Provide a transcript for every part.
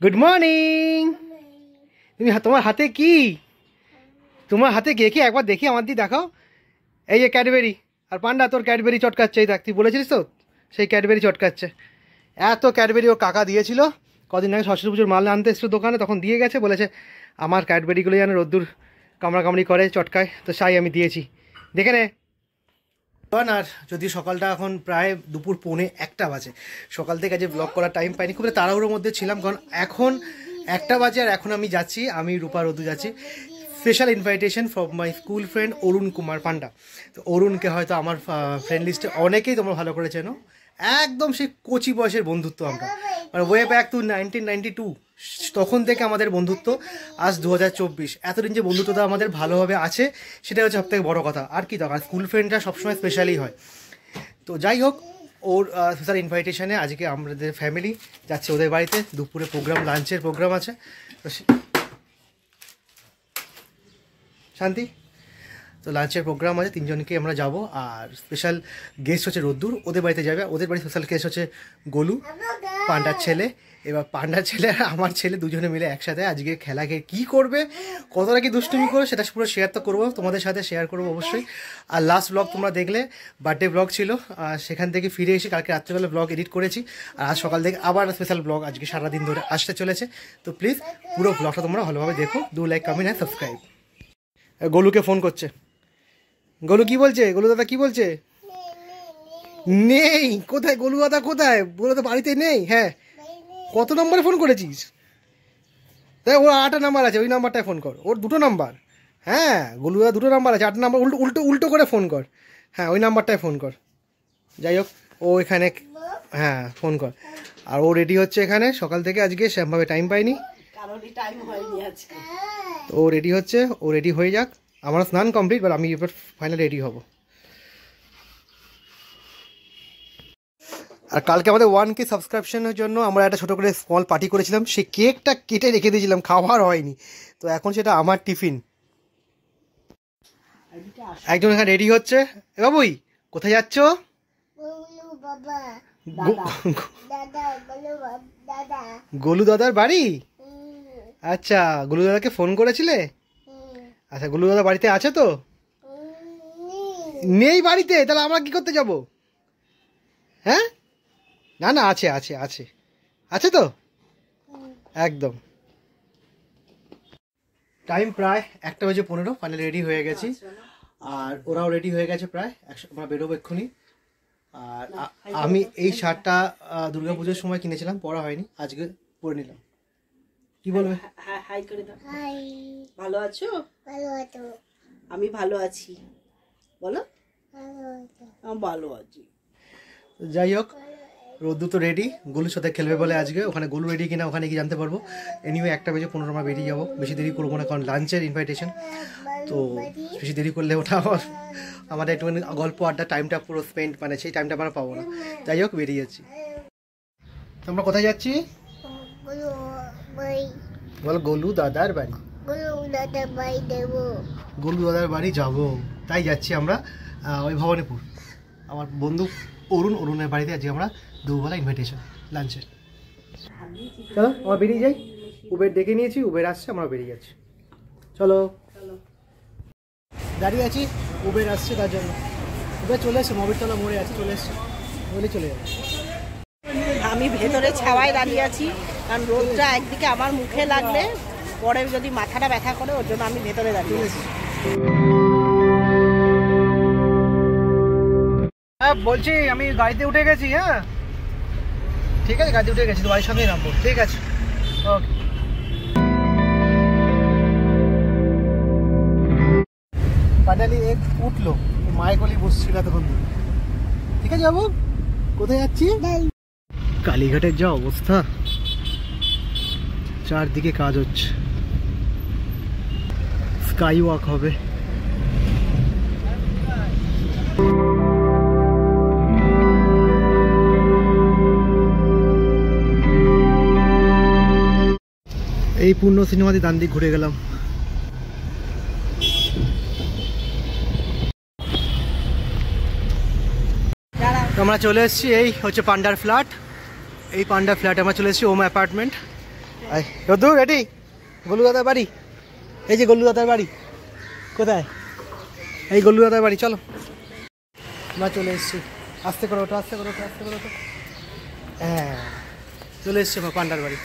Good morning. তুমি তোমার হাতে কি? তোমার হাতে কে কি একবার দেখি, আমার দিয়ে দেখাও। এই যে ক্যাডবেরি, আর পান্ডা তোর ক্যাডবেরি চটকাচ্ছে। এই দেখ, তুই বলেছিলিস তো সেই ক্যাডবেরি চটকাচ্ছে। এত ক্যাডবেরি ও কাকা দিয়েছিল কদিন আগে, সরস্বতী পুজোর মাল আনতে এসেছিল দোকানে, তখন দিয়ে গেছে। বলেছে আমার ক্যাডবেরিগুলো যেন রোদ্দুর কামড়াকামড়ি করে, চটকায়, তো সাই আমি দিয়েছি, দেখে নে। আর যদি সকালটা এখন প্রায় দুপুর 1:45 বাজে, সকাল থেকে যে ব্লগ করার টাইম পাইনি, খুব তাড়াহুড়োর মধ্যে ছিলাম, কারণ এখন 1টা বাজে। আর এখন আমি যাচ্ছি, আমি রূপা রোদু যাচ্ছি special invitation from my school friend Arun Kumar Panda. তো অরুণকে হয়তো আমার ফ্রেন্ড লিস্টে অনেকেই তোমরা ভালো করে চেনো, একদম সেই কচি বয়সের বন্ধুত্ব আমরা, মানে ওয়ে ব্যাক টু 1992, তখন থেকে আমাদের বন্ধুত্ব। আজ 2024, এতদিন যে বন্ধুত্বটা আমাদের ভালোভাবে আছে, সেটা হচ্ছে সবথেকে বড় কথা। আর কি দরকার, স্কুল ফ্রেন্ডরা সবসময় স্পেশালি হয়। তো যাই হোক, ওর স্পেশাল ইনভাইটেশনে আজকে আমাদের ফ্যামিলি যাচ্ছে ওদের বাড়িতে। দুপুরে প্রোগ্রাম, লাঞ্চের প্রোগ্রাম আছে। তো শান্তি, তো লাঞ্চের প্রোগ্রাম আছে, 3জনকে আমরা যাব। আর স্পেশাল গেস্ট হচ্ছে রোদ্দুর, ওদের বাড়িতে যাবে। ওদের বাড়ির স্পেশাল গেস্ট হচ্ছে গোলু, পান্ডার ছেলে। এবার পান্ডার ছেলে আর আমার ছেলে দুজনে মিলে একসাথে আজকে খেলাকে কী করবে, কতটা কি দুষ্টুমি করবে, সেটা পুরো শেয়ার তো করবো, তোমাদের সাথে শেয়ার করবো অবশ্যই। আর লাস্ট ব্লগ তোমরা দেখলে, বার্থডে ব্লগ ছিল, আর সেখান থেকে ফিরে এসে কালকে রাত্রেবেলা ব্লগ এডিট করেছি। আর আজ সকাল থেকে আবার স্পেশাল ব্লগ আজকে সারাদিন ধরে আসতে চলেছে। তো প্লিজ পুরো ব্লগটা তোমরা ভালোভাবে দেখো, do like, comment and subscribe. গোলুকে ফোন করছে। গোলু কি বলছে? গোলু দাদা কি বলছে? নেই। কোথায় গোলু দাদা, কোথায়? গোলু তো বাড়িতে নেই। হ্যাঁ, কত নম্বরে ফোন করেছিস? তাই ওর 8টা নাম্বার আছে, ওই নাম্বারটায় ফোন কর। ওর 2টো নাম্বার। হ্যাঁ, গোলু দাদা 2টো নাম্বার আছে, 8 নাম্বার উল্টো করে ফোন কর। হ্যাঁ, ওই নাম্বারটায় ফোন কর। যাই হোক, ও এখানে, হ্যাঁ ফোন কর। আর ও রেডি হচ্ছে এখানে সকাল থেকে, আজকে সেরকমভাবে টাইম পাইনি, তো ও রেডি হচ্ছে। ও রেডি হয়ে যাক, আমার স্নান কমপ্লিট, বাট আমি এবার ফাইনাল রেডি হব। আর কালকে আমাদের 1K সাবস্ক্রিপশনের জন্য আমরা একটা ছোটো করে স্মল পার্টি করেছিলাম, সেই কেকটা কেটে রেখে দিয়েছিলাম, খাওয়ার হয়নি। তো এখন সেটা আমার টিফিন। একজন এখানে রেডি হচ্ছে। এ বাবুই, কোথায় যাচ্ছ? গোলু দাদার বাড়ি। আচ্ছা, গোলু দাদাকে ফোন করেছিলে? আচ্ছা, গোলু দাদা বাড়িতে আছে তো? নেই বাড়িতে, তাহলে আমরা কি করতে যাব? হ্যাঁ, না না, আছে আছে আছে আছে তো, একদম। টাইম প্রায় 1:15, ফাইনালি রেডি হয়ে গেছি। আর ওরাও রেডি হয়ে গেছে প্রায়, আমরা বেরোবো এক্ষুনি। আর আমি এই শার্টটা দুর্গাপুজোর সময় কিনেছিলাম, পরা হয়নি, আজকে পরে নিলাম। কি বলবে? হাই করে দাও। হাই, ভালো আছো? ভালো আছো? আমি ভালো আছি, বলো। ভালো আছি। যাই হোক, রোদ্দু তো রেডি, গোলুর সাথে খেলবে বলে আজকে। ওখানে গোলু রেডি কিনা ওখানে গিয়ে জানতে পারবো। এনিওয়ে 1:15 আমরা বেরিয়ে যাবো, বেশি দেরি করবো না, কারণ লাঞ্চের ইনভাইটেশন। তো বেশি দেরি করলে ওটা আমাদের একটুখানি গল্প আড্ডা টাইমটা পুরো স্পেন্ড, মানে সেই টাইমটা আমরা পাবো না। যাই হোক, বেরিয়ে যাচ্ছি। তো আমরা কোথায় যাচ্ছি বল? গোলু দাদার বাড়ি। গোলু দাদার বাড়ি যাবো, তাই যাচ্ছি আমরা ওই ভবানীপুর। আমার বন্ধু অরুণের বাড়িতে আজকে আমরা দুবেলা ইনভাইটেশন লাঞ্চের। চলো আমরা বেরিয়ে যাই, উবের ডেকে নিয়েছি, উবের আসছে, আমরা বেরিয়ে যাচ্ছি। চলো, দাঁড়িয়ে আছি, উবের আসছে তার জন্য। উবের চলে এসছে, মবিরতলা মোড়ে আছে, চলে এসছে, বলে চলে যাবে। আমি ভেতরে ছাওয়ায় দাঁড়িয়ে আছি, কারণ রোদটা একদিকে আমার মুখে লাগলে পরে যদি মাথাটা ব্যথা করে, ওর জন্য আমি ভেতরে দাঁড়িয়ে আছি। হ্যাঁ বলছি, আমি গাড়িতে উঠে গেছি। হ্যাঁ ঠিক আছে, গাড়িতে উঠে গেছি, তো বাড়ির সঙ্গেই নামবো। ঠিক আছে, ওকে। ফাইনালি উঠলো, মায়ের কোলে বসছিল তখন। ঠিক আছে বাবু, কোথায় যাচ্ছি? কালীঘাটের যা অবস্থা, চারদিকে কাজ হচ্ছে, স্কাই ওয়াক হবে। এই পূর্ণ সিনেমাতে ডান দিক ঘুরে গেলাম। আমরা চলে এসেছি, এই হচ্ছে পান্ডার ফ্ল্যাট। এই পান্ডার ফ্ল্যাটে আমরা চলে এসেছি, ওম অ্যাপার্টমেন্ট। রোদ্দুর রেডি? গোলু দাদার বাড়ি, এই যে গোলু দাদার বাড়ি। কোথায়? এই গোলু দাদার বাড়ি, চলো। আমরা চলে এসছি। আস্তে করো ওঠো, আস্তে করো ওঠো, আস্তে করো ওঠো। হ্যাঁ, চলে এসছি পান্ডার বাড়ি।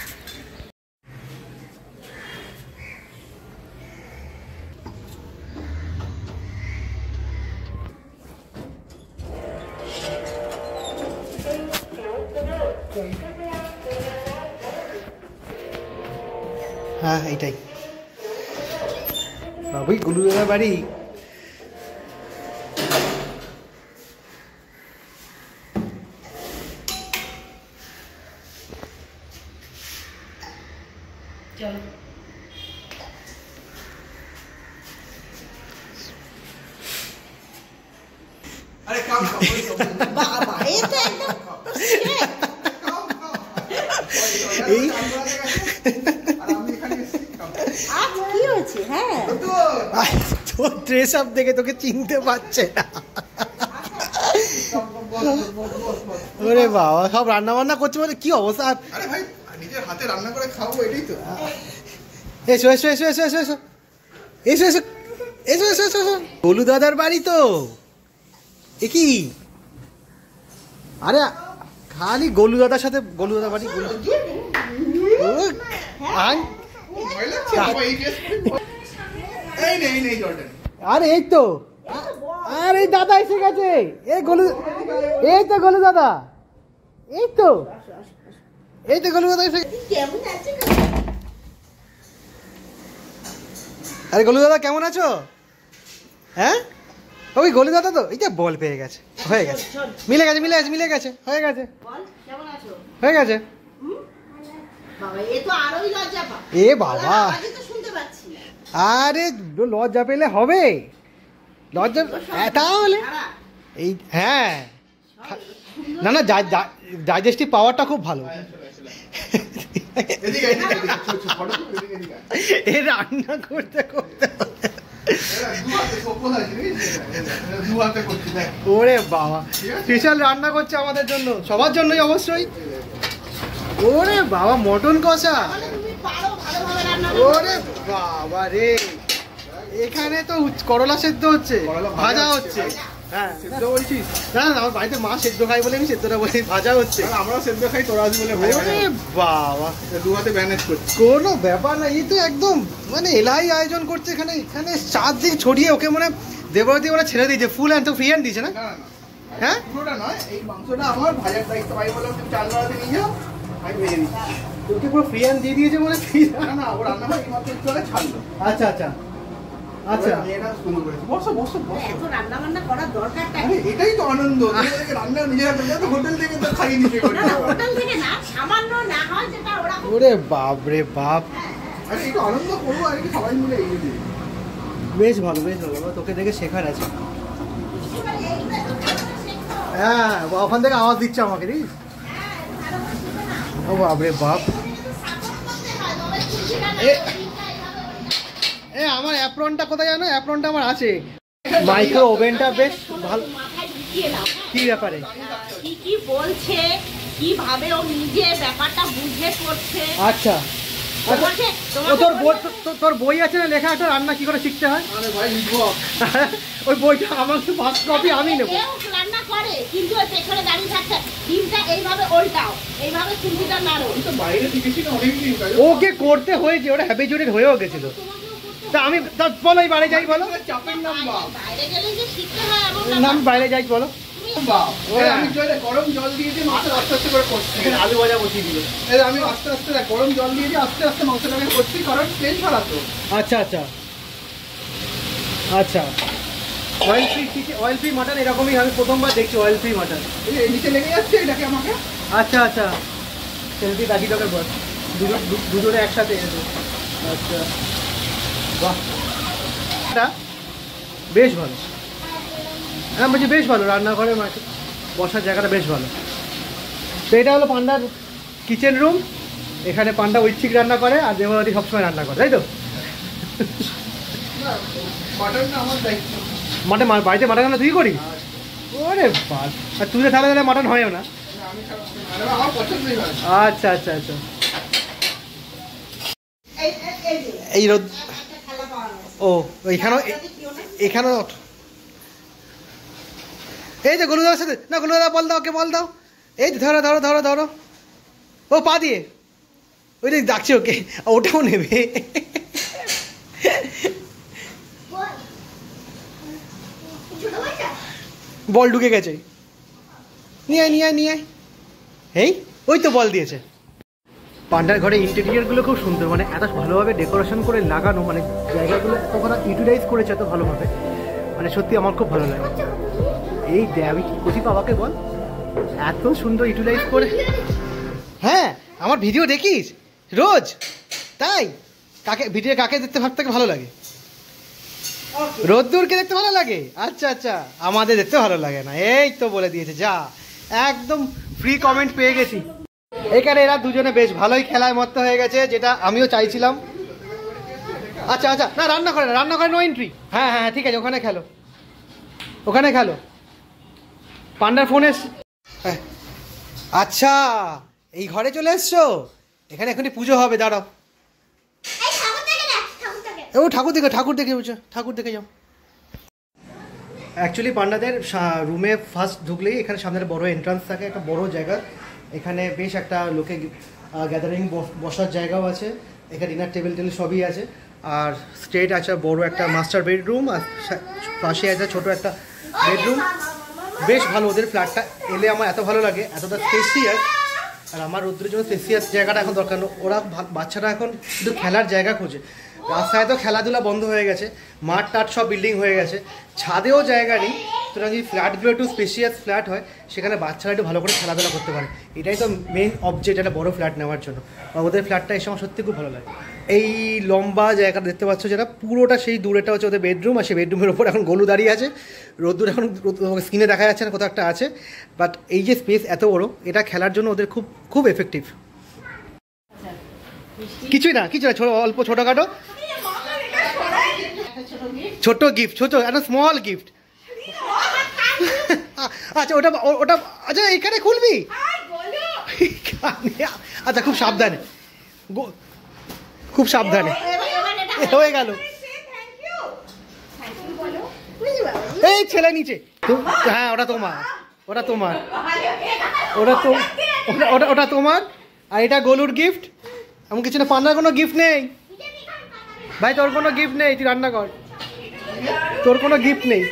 হ্যাঁ এইটাই বাবুই গোলু দাদার বাড়ি। চলো। আরে কাম বাবা এই তো একদম এই আজ কি হয়েছে? হ্যাঁ তোর ড্রেস আপ দেখে তোকে চিনতে পারছে না। ওরে বাবা, সব রান্না বান্না করছে বলে কি অবস্থা। আরে ভাই নিজের হাতে রান্না করে খাবো, এটাই তো। এসো এসো এসো এসো এসো এসো এসো এসো এসো এসো এসো এসো। গোলু দাদার বাড়ি তো এ কি? আরে খালি গোলু দাদার সাথে গোলু দাদার বাড়ি। গোলু আরে এই তো, আরে দাদা এসে গেছে। এই গোলু, এই তো গোলু দাদা, এই তো, এই তো গোলু দাদা এসে। কেমন আছে? আরে গোলু দাদা কেমন আছো? হ্যাঁ ওই গোলু দাদা তো, এই যে বল পেয়ে গেছে, হয়ে গেছে, মিলে গেছে মিলে গেছে মিলে গেছে, হয়ে গেছে বল কেমন আছো? হয়ে গেছে। বাবা এ তো আরোই লজ্জা পা। এ বাবা, আজই তো শুনতে পাচ্ছি। আরে লজ্জা পেলে হবে? লজ্জা তাহলে এই, হ্যাঁ না না, ডাইজেস্টিভ পাওয়ারটা খুব ভালো। এ রান্না করতে করতে ওরে বাবা, স্পেশাল রান্না করছে আমাদের জন্য, সবার জন্যই অবশ্যই। ওরে বাবা, মটন কষা। তুমি পারো ভালোভাবে রান্না। ওরে বাবা রে, এখানে তো করলা সেদ্ধ হচ্ছে, ভাজা হচ্ছে। হ্যাঁ সেদ্ধ বলছিস? না না, আমার বাড়িতে মা সেদ্ধ খাই বলে আমি সেদ্ধটা বলি, ভাজা হচ্ছে। আমরাও সেদ্ধ খাই, তোরা আসবি বলে ভাই ওরে বাবা, দু হাতে ম্যানেজ করছি। কোনো ব্যাপার না, এই তো একদম মানে এলাই আয়োজন করছে এখানে। এখানে চারদিক ছড়িয়ে ওকে মানে দেবরাতি ওরা ছেড়ে দিয়েছে, ফুল অ্যান্ড তো ফ্রি হ্যান্ড দিয়েছে না? না না না, হ্যাঁ পুরোটা নয়, এই মাংসটা আমার ভাজার দায়িত্ব। ভাই বললাম তুমি চাল বাড়াতে নিয়ে যাও, আমি ভেজে দিচ্ছি। ওকে পুরো ফ্রি হ্যান্ড দিয়ে দিয়েছে বলে। না না, ও রান্না করে এই মাত্র একটু আগে ছাড়লো। আচ্ছা আচ্ছা আচ্ছা, মেয়েরা শুরু করেছে। বসো বসো বসো। এত রান্না বান্না করার দরকারটা আরে এটাই তো আনন্দ, তোমাদেরকে রান্না নিজের হাতে দেয় তো, হোটেল থেকে তো খাইয়ে নিতে পারি। না না, হোটেল থেকে না, সামান্য না হয় যেটা ওরা। ওরে বাপ রে বাপ, আরে একটু আনন্দ করবো আর কি, সবাই মিলে এগিয়ে দিই। বেশ ভালো বেশ ভালো, তোকে দেখে শেখার আছে। হ্যাঁ, ওখান থেকে আওয়াজ দিচ্ছে আমাকে, দেখিস? ও বাপ রে বাপ। এ আমার অ্যাপ্রনটা কোথায় জানো? অ্যাপ্রনটা আমার আছে। মাইক্রো ওভেনটা বেশ ভালো। মাথায় ঢুকিয়ে নাও। কি ব্যাপারে? কি কি বলছে, কিভাবে ও নিজে ব্যাপারটা বুঝে করছে। আচ্ছা, তোমাকে ও তোর বই, তোর বই আছে না লেখা একটা রান্না কি করে শিখতে হয়? আরে ভাই লিখবো। ওই বইটা আমার ফার্স্ট কপি আমি নেবো। কেউ রান্না করে কিন্তু ওই পেছনে দাঁড়িয়ে থাকতে, ডিমটা এইভাবে উল্টাও, এইভাবে চুলটা নাড়ো। আমি তো বাইরে শিখেছি না অনেকদিন। ওকে করতে হয়েছে, ওটা হ্যাবিচুয়েটেড হয়েও গেছিল। তা আমি বলো এই বাইরে যাই, বলো চাপের নাম বাপ। বাইরে গেলে যে শিখতে হয় এমন না, আমি বাইরে যাই বলো। বাপ, আমি জলে গরম জল দিয়ে দিয়ে মাংস আস্তে আস্তে করে করছি। এখানে আলু ভাজা বসিয়ে দিল। এই আমি আস্তে আস্তে গরম জল দিয়ে দিয়ে আস্তে আস্তে মাংসটাকে করছি, কারণ তেল ছাড়া তো। আচ্ছা আচ্ছা আচ্ছা, oil free chicken, oil free mutton এরকমই আমি প্রথমবার দেখছি, অয়েল ফ্রি মাটন। এই যে নিচে লেগে যাচ্ছে এটাকে আমাকে। আচ্ছা আচ্ছা, সেলফি দাগি লোকের বস, দুজনে একসাথে এসে। আচ্ছা বাহ, এটা বেশ ভালো। হ্যাঁ বলছি বেশ ভালো, রান্নাঘরে বসার জায়গাটা বেশ ভালো। তো এটা হলো পান্ডার কিচেন রুম। এখানে পান্ডা ঐচ্ছিক রান্না করে আর দেবরাতি সবসময় রান্না করে, তাই তো? মাটনটা আমার দায়িত্ব। মাটন বাড়িতে মাটন রান্না তুই করিস? ওরে বাস, আর তুই তাহলে তাহলে মাটন হয়ও না। আমি আমার পছন্দই হয়। আচ্ছা আচ্ছা আচ্ছা, এই রোদ ও এখানেও এখানেও এই যে গলুদার সাথে না গলুদা বল দাও ওকে বল দাও এই ধরো ধরো ধরো ধরো ও পা দিয়ে ওই ডাকছে ওকে ওটাও নেবে বল ঢুকে গেছে নিয়ে আয় নিয়ে আয় নিয়ে আয় এই ওই তো বল দিয়েছে পান্ডার ঘরে ইন্টেরিয়ারগুলো খুব সুন্দর মানে এত ভালোভাবে ডেকোরেশন করে লাগানো মানে জায়গাগুলো এত করা ইউটিলাইজ করেছে এত ভালোভাবে মানে সত্যি আমার খুব ভালো লাগে এই দে আমি কি করছি বাবাকে বল এত সুন্দর ইউটিলাইজ করে হ্যাঁ আমার ভিডিও দেখিস রোজ তাই কাকে ভিডিও কাকে দেখতে ভাব থেকে ভালো লাগে রোদ্দুরকে দেখতে ভালো লাগে আচ্ছা আচ্ছা আমাদের দেখতে ভালো লাগে না এই তো বলে দিয়েছে যা একদম ফ্রি কমেন্ট পেয়ে গেছি এখানে এরা দুজনে বেশ ভালোই খেলায় মত্ত হয়ে গেছে যেটা আমিও চাইছিলাম আচ্ছা আচ্ছা না রান্না করে নো এন্ট্রি হ্যাঁ হ্যাঁ ঠিক আছে ওখানে খেলো পান্ডার ফোন এস আচ্ছা এই ঘরে চলে এসছো এখানে এখনই পুজো হবে দাঁড়াও ও ঠাকুর দেখে যাও অ্যাকচুয়ালি পান্ডাদের রুমে ফার্স্ট ঢুকলেই এখানে সামনে বড় এন্ট্রান্স থাকে একটা বড় জায়গা এখানে বেশ একটা লোকে গ্যাদারিং বসার জায়গাও আছে এখানে ডিনার টেবিল সবই আছে আর স্ট্রেট আছে বড় একটা মাস্টার বেডরুম আর পাশে আছে ছোট একটা বেডরুম বেশ ভালো ওদের ফ্ল্যাটটা এলে আমার এত ভালো লাগে এতটা স্পেসিয়াস আর আমার রোদ্রের জন্য স্পেসিয়াস জায়গাটা এখন দরকার ওরা বাচ্চারা এখন শুধু খেলার জায়গা খোঁজে রাস্তায় তো খেলাধুলা বন্ধ হয়ে গেছে মাঠ টাট সব বিল্ডিং হয়ে গেছে ছাদেও জায়গা নেই সুতরাং যদি ফ্ল্যাটগুলো একটু স্পেশিয়াস ফ্ল্যাট হয় সেখানে বাচ্চারা একটু ভালো করে খেলাধুলা করতে পারে এটাই তো মেন অবজেক্ট একটা বড় ফ্ল্যাট নেওয়ার জন্য আর ওদের ফ্ল্যাটটা এসে আমার সত্যি খুব ভালো লাগে এই লম্বা জায়গাটা দেখতে পাচ্ছ যেটা পুরোটা সেই দূরেটা হচ্ছে ওদের বেডরুম আর সেই বেডরুমের ওপর এখন গলু দাঁড়িয়ে আছে রোদ্দুর এখন স্ক্রিনে দেখা যাচ্ছে না কোথাও একটা আছে বাট এই যে স্পেস এত বড় এটা খেলার জন্য ওদের খুব খুব এফেক্টিভ কিছুই না অল্প ছোটোখাটো ছোট গিফট একটা স্মল গিফট আচ্ছা ওটা আচ্ছা এখানে খুলবি আচ্ছা খুব সাবধানে হয়ে গেল এই ছেলে নিচে হ্যাঁ ওটা তোমার আর এটা গলুর গিফট এমন কিছু না পান্নার কোনো গিফট নেই ভাই তোর কোনো গিফট নেই তুই রান্না কর তোর কোনো গিফট নেই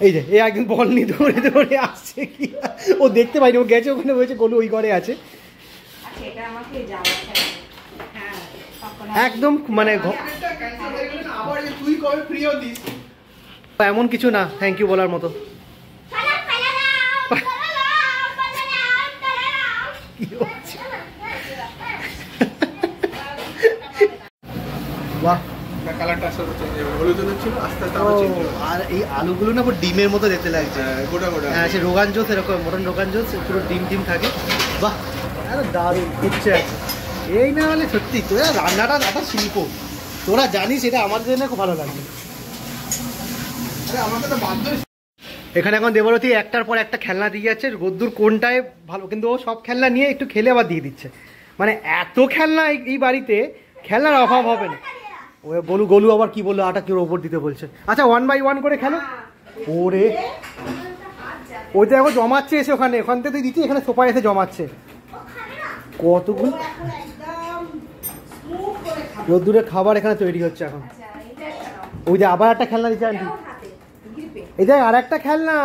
এই যে এই একদিন বল নিয়ে দৌড়ে আসছে কি ও দেখতে পাইনি ও গেছে ওখানে বলছে গলু ওই ঘরে আছে একদম মানে এমন কিছু না থ্যাংক ইউ বলার মতো বাহ আর এই আলুগুলো না পুরো ডিমের মতো দেখতে লাগছে হ্যাঁ সে রোগান জোস এরকম মটন রোগান জোস পুরো ডিম থাকে বাহ আরে দারুণ ইচ্ছে আছে এই না হলে সত্যি তোরা রান্নাটা একটা শিল্প তোরা জানিস এটা আমাদের জন্য খুব ভালো লাগবে এখানে এখন দেবরতী একটার পর একটা খেলনা দিয়ে যাচ্ছে রোদ্দুর কোনটায় ভালো কিন্তু ও সব খেলনা নিয়ে একটু খেলে আবার দিয়ে দিচ্ছে মানে এত খেলনা এই বাড়িতে খেলনার অভাব হবে না ও গলু আবার কি বললো আটা কিলোর ওপর দিতে বলছে আচ্ছা 1 বাই 1 করে খেলো ওরে ওই তো এখন জমাচ্ছে এসে ওখান থেকে তুই দিচ্ছি এখানে সোফায় এসে জমাচ্ছে কতগুলো রোদ্দুরের খাবার এখানে তৈরি হচ্ছে এখন ওই যে আবার একটা খেলনা দিচ্ছে আন্টি এই যে আর একটা খেলনা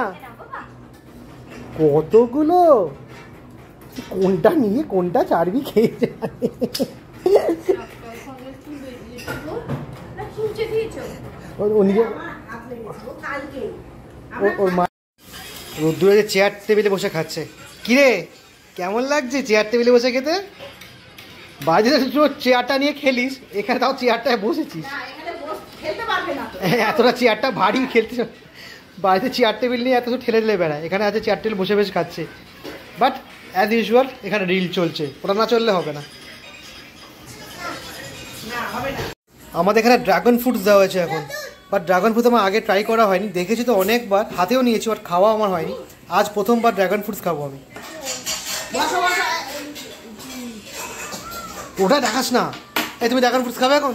কতগুলো কোনটা নিয়ে কোনটা চারবি খেয়ে যায় ওর মা রোদ্দুরে চেয়ার টেবিলে বসে খাচ্ছে কিরে কেমন লাগছে চেয়ার টেবিলে বসে খেতে বাড়িতে চেয়ারটা নিয়ে খেলিস এখানে তাও চেয়ারটায় বসেছিস এতটা চেয়ারটা ভারী খেলতে বাড়িতে চেয়ার টেবিল নিয়ে এত ঠেলে ঠেলে বেড়ায় এখানে আছে চেয়ার টেবিল বসে বেশ খাচ্ছে বাট অ্যাজ ইউজুয়াল এখানে রিল চলছে ওটা না চললে হবে না আমাদের এখানে ড্রাগন ফ্রুটস দেওয়া হয়েছে এখন বাট ড্রাগন ফ্রুট আমার আগে ট্রাই করা হয়নি দেখেছি তো অনেকবার হাতেও নিয়েছি বাট খাওয়া আমার হয়নি আজ প্রথমবার ড্রাগন ফ্রুটস খাবো আমি ওটা দেখাস না। এই তুমি ড্রাগন ফ্রুটস খাবে এখন?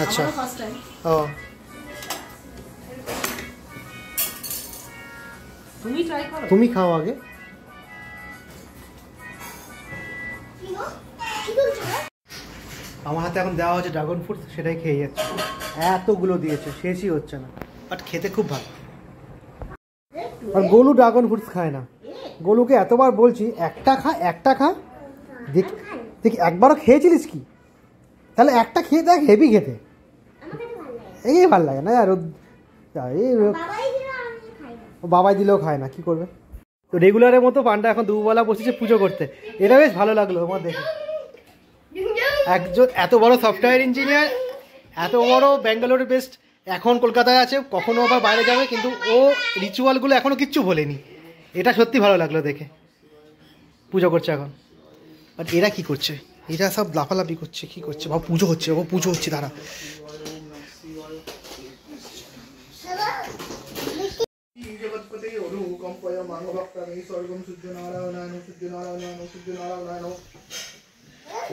আচ্ছা ও তুমি খাও আগে। আমার হাতে এখন দেওয়া হচ্ছে ড্রাগন ফ্রুট, সেটাই খেয়ে যাচ্ছে। এতগুলো দিয়েছে, শেষই হচ্ছে না, বাট খেতে খুব ভালো। আর গোলু ড্রাগন ফ্রুটস খায় না। গোলুকে এতবার বলছি একটা খা একটা খা, দেখ একবারও খেয়েছিলিস কি? তাহলে একটা খেয়ে দেখ, হেভি খেতে। এই ভাল লাগে না আর বাবাই দিলেও খায় না, কি করবে? তো রেগুলারের মতো পান্ডা এখন দুবেলা বসেছে পুজো করতে। এটা বেশ ভালো লাগলো আমার দেখে। একজন এত বড় সফটওয়্যার ইঞ্জিনিয়ার, এত বড় ব্যাঙ্গালোরের বেস্ট, এখন কলকাতায় আছে, কখনো আবার বাইরে যাবে, কিন্তু ও রিচুয়ালগুলো এখনো কিচ্ছু বলেনি। এটা সত্যি ভালো লাগলো দেখে। পুজো করছে এখন। বাট এরা কি করছে? এরা সব লাফালাফি করছে, কি করছে? বাবা পুজো হচ্ছে, বাবা পুজো হচ্ছে, তারা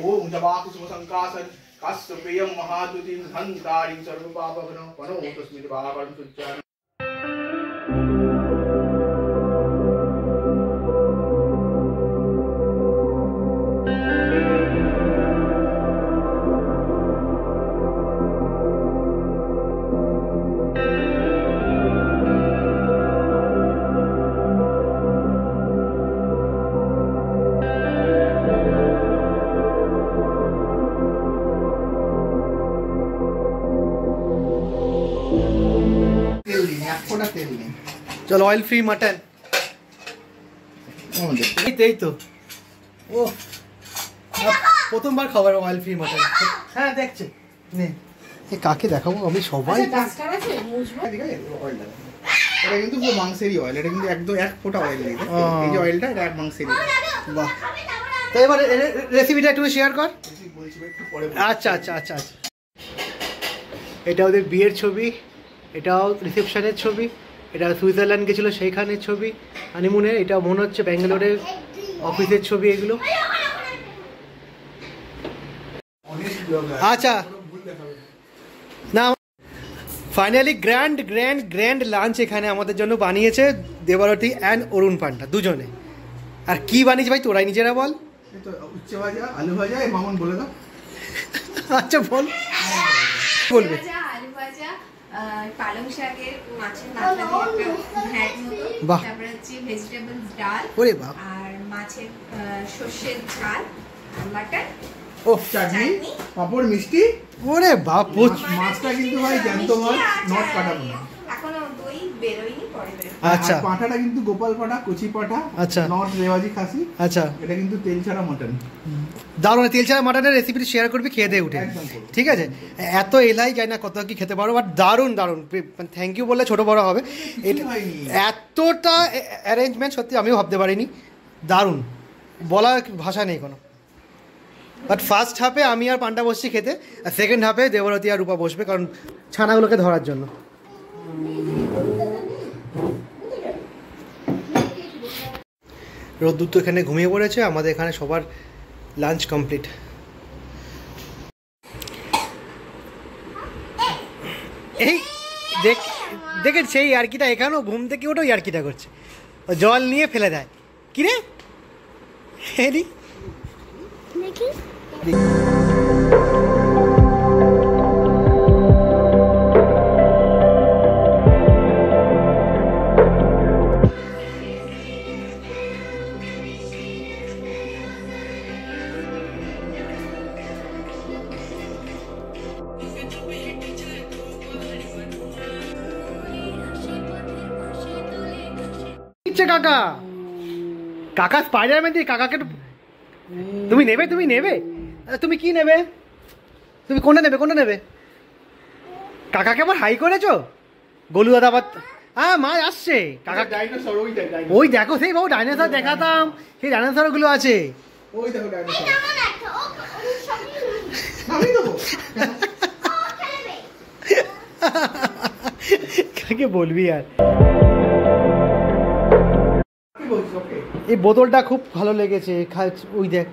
ओम जवाकुसुम संकासन कास्यपेयं महादुतिं धन्तारिं सर्वपापघ्नं पनो तस्मिन् बालाकर्म सुच्चार। চলো অয়েল ফ্রি মাটন। এই তো ও প্রথমবার খাবার অয়েল ফ্রি মাটন। হ্যাঁ দেখছে নে, কাকে দেখাবো আমি? সবাই এটা কিন্তু পুরো মাংসেরই অয়েল, এটা কিন্তু একদম এক ফোঁটা অয়েল নেই। এই যে অয়েলটা, এটা এক মাংসেরই। বাহ, তো এবার রেসিপিটা একটু শেয়ার কর। আচ্ছা আচ্ছা আচ্ছা আচ্ছা, এটা ওদের বিয়ের ছবি, এটাও রিসেপশনের ছবি, এটা সুইজারল্যান্ড গেছিলো সেইখানের ছবি হানিমুনের, এটা মনে হচ্ছে ব্যাঙ্গালোরের অফিসের ছবি এগুলো। আচ্ছা না, finally grand grand grand lunch এখানে আমাদের জন্য বানিয়েছে দেবারতী অ্যান্ড অরুণ পান্ডা দুজনে। আর কি বানিয়েছে ভাই তোরাই নিজেরা বল। উচ্ছে ভাজা, আলু ভাজা, মামুন বলে দাও। আচ্ছা বল, বলবে। পালং শাকের মাছের মাথা দিয়ে একটা ঘ্যাট মতো, তারপরে হচ্ছে ভেজিটেবলস ডাল, ওরে বাপ, আর মাছের সর্ষের ঝাল, মাটন, ও চাটনি, পাঁপড়, মিষ্টি। ওরে বাপ, মাছটা কিন্তু ভাই জ্যান্ত মাছ, নট কাটা না। এখনো দই বেরোয়নি, পরে বেরোবে। আচ্ছা, পাঠাটা কিন্তু গোপাল পাঠা, কচি পাঠা, আচ্ছা, নট রেওয়াজি খাসি। আচ্ছা, এটা কিন্তু তেল ছাড়া মটন। দারুণ, তেল ছাড়া মাটনের রেসিপিটি শেয়ার করবি খেয়ে দিয়ে উঠে, ঠিক আছে? এত এলাই যায় না কত কি খেতে পারো, বাট দারুণ দারুণ, থ্যাংক ইউ বললে ছোট বড় হবে। এতটা অ্যারেঞ্জমেন্ট সত্যি আমিও ভাবতে পারিনি, দারুণ, বলার ভাষা নেই কোনো। বাট ফার্স্ট হাফে আমি আর পান্ডা বসছি খেতে, আর সেকেন্ড হাফে দেবরতী আর রূপা বসবে, কারণ ছানাগুলোকে ধরার জন্য। রোদ্দুর তো এখানে ঘুমিয়ে পড়েছে, আমাদের এখানে সবার লাঞ্চ কমপ্লিট। এই দেখেন সেই ইয়ার্কিটা, এখানেও ঘুম থেকে ওটাও ইয়ার্কিটা করছে, জল নিয়ে ফেলে দেয়। কিরে দেখি কাকা, কাকা স্পাইডারম্যান দিয়ে কাকাকে তুমি নেবে, তুমি নেবে, তুমি কি নেবে, তুমি কোনটা নেবে, কোনটা নেবে? কাকাকে আবার হাই করেছো? গোলু দাদা আবার মাছ আসছে, কাকা ডাইনোসর, ওই দেখো সেই বাবু ডাইনোসর দেখাতাম, সেই ডাইনোসর গুলো আছে, ওই দেখো ডাইনোসর। কাকে বলবি আর। কি বলছিস? ওকে এই বোতলটা খুব ভালো লেগেছে, ওই দেখ।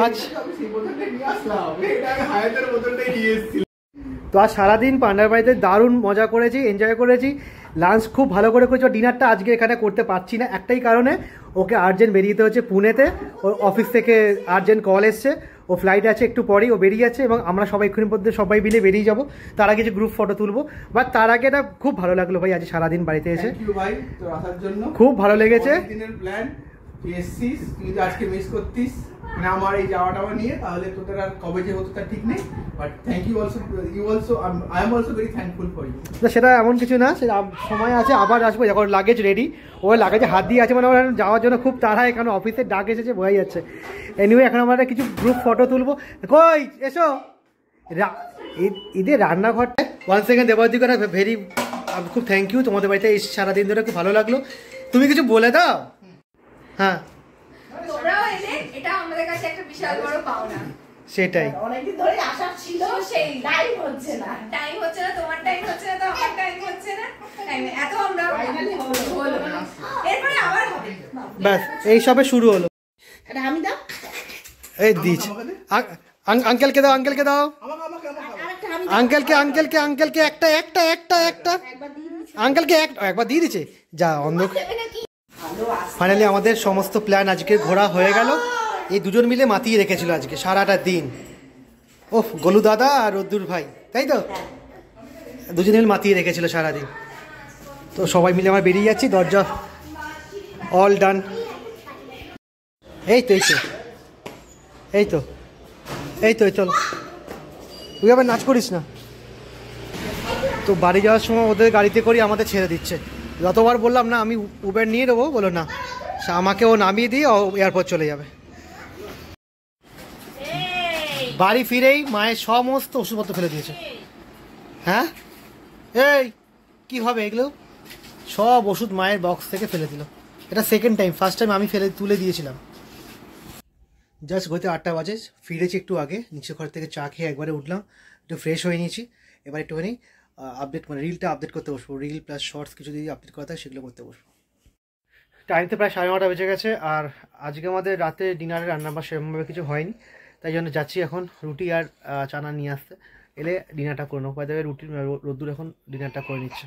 আচ্ছা তো আজ সারাদিন পান্ডার বাড়িতে দারুণ মজা করেছি, এনজয় করেছি, লাঞ্চ খুব ভালো করে করেছি। ডিনারটা আজকে এখানে করতে পারছি না একটাই কারণে, ওকে আর্জেন্ট বেরিয়ে যেতে হচ্ছে পুনেতে, ওর অফিস থেকে আর্জেন্ট কল এসছে, ও ফ্লাইট আছে একটু পরেই, ও বেরিয়ে যাচ্ছে এবং আমরা সবাই এক্ষুনি মধ্যে সবাই মিলে বেরিয়ে যাবো। তার আগে যে গ্রুপ ফটো তুলবো, বাট তার আগে এটা খুব ভালো লাগলো ভাই আজ সারাদিন বাড়িতে এসে, ভাই তোর আসার জন্য খুব ভালো লেগেছে। দিনের প্ল্যান তুই এসছিস, তুই যদি আজকে মিস করতিস না আমার এই যাওয়াটা নিয়ে, তাহলে তোদের আর কবে যে হতো তার ঠিক নেই। But thank you also, I am also very thankful for you. সেটা এমন কিছু না, সেটা সময় আছে, আবার আসবো যখন লাগেজ রেডি। ও লাগেজে হাত দিয়ে আছে, মানে ওর যাওয়ার জন্য খুব তাড়ায়, কারণ অফিসের ডাক এসেছে, বোঝাই যাচ্ছে। এনিওয়ে এখন আমরা কিছু গ্রুপ ফটো তুলবো। কই এসো, ঈদের রান্নাঘরটা ওয়ান সেকেন্ড দেবাদিকে ভেরি খুব থ্যাংক ইউ, তোমাদের বাড়িতে এই সারাদিন ধরে খুব ভালো লাগলো। তুমি কিছু বলে দাও। হ্যাঁ তোমরাও এলে, এটা আমাদের কাছে একটা বিশাল বড় পাওনা। সেটাই, অনেকদিন ধরে আসার ছিল, সেই টাইম হচ্ছে না, তোমার টাইম হচ্ছে না, তো আমার টাইম হচ্ছে না, এত আমরা হলো। এরপরে আবার হবে। ব্যাস এইসবে শুরু হলো। এটা আমি দাও, এই দিচ্ছি আঙ্কেলকে দাও, আঙ্কেলকে দাও, আরেকটা আমি আঙ্কেলকে একটা একটা একটা একটা আঙ্কেলকে একবার দিয়ে দিচ্ছে যা অন্ধকার। ফাইনালি আমাদের সমস্ত প্ল্যান আজকে ঘোরা হয়ে গেল। এই দুজন মিলে মাতিয়ে রেখেছিল আজকে সারাটা দিন। ওহ, গোলু দাদা আর রোদ্দুর ভাই, তাই তো দুজন মিলে মাতিয়ে রেখেছিল সারাদিন। তো সবাই মিলে আমরা বেরিয়ে যাচ্ছি, দরজা অল ডান। এই তো এই তো এই তো এই তো চলো, তুই আবার নাচ করিস না। তো বাড়ি যাওয়ার সময় ওদের গাড়িতে করি আমাদের ছেড়ে দিচ্ছে। যতবার বললাম না আমি উবের নিয়ে নেবো, বলো না, আমাকে ও নামিয়ে দিয়ে ও এয়ারপোর্ট চলে যাবে। বাড়ি ফিরেই মায়ের সমস্ত ওষুধপত্র ফেলে দিয়েছে। হ্যাঁ এই কি হবে এগুলো, সব ওষুধ মায়ের বক্স থেকে ফেলে দিল। এটা সেকেন্ড টাইম, ফার্স্ট টাইম আমি তুলে দিয়েছিলাম। জাস্ট ঘড়িতে 8টা বাজে, ফিরেছি একটু আগে, নিচে ঘর থেকে চা খেয়ে একবারে উঠলাম, একটু ফ্রেশ হয়ে নিয়েছি। এবার একটুখানি আপডেট, মানে রিলটা আপডেট করতে বসবো, রিল প্লাস শর্টস কিছু যদি আপডেট করা থাকে সেগুলো করতে বসবো। টাইমতে প্রায় 9:30 বেজে গেছে, আর আজকে আমাদের রাতে ডিনারে রান্না বা সেরকমভাবে কিছু হয়নি, তাই জন্য যাচ্ছি এখন রুটি আর চানা নিয়ে আসতে, এলে ডিনারটা করে নেবো। রুটি রোদ্দুর এখন ডিনারটা করে নিচ্ছে।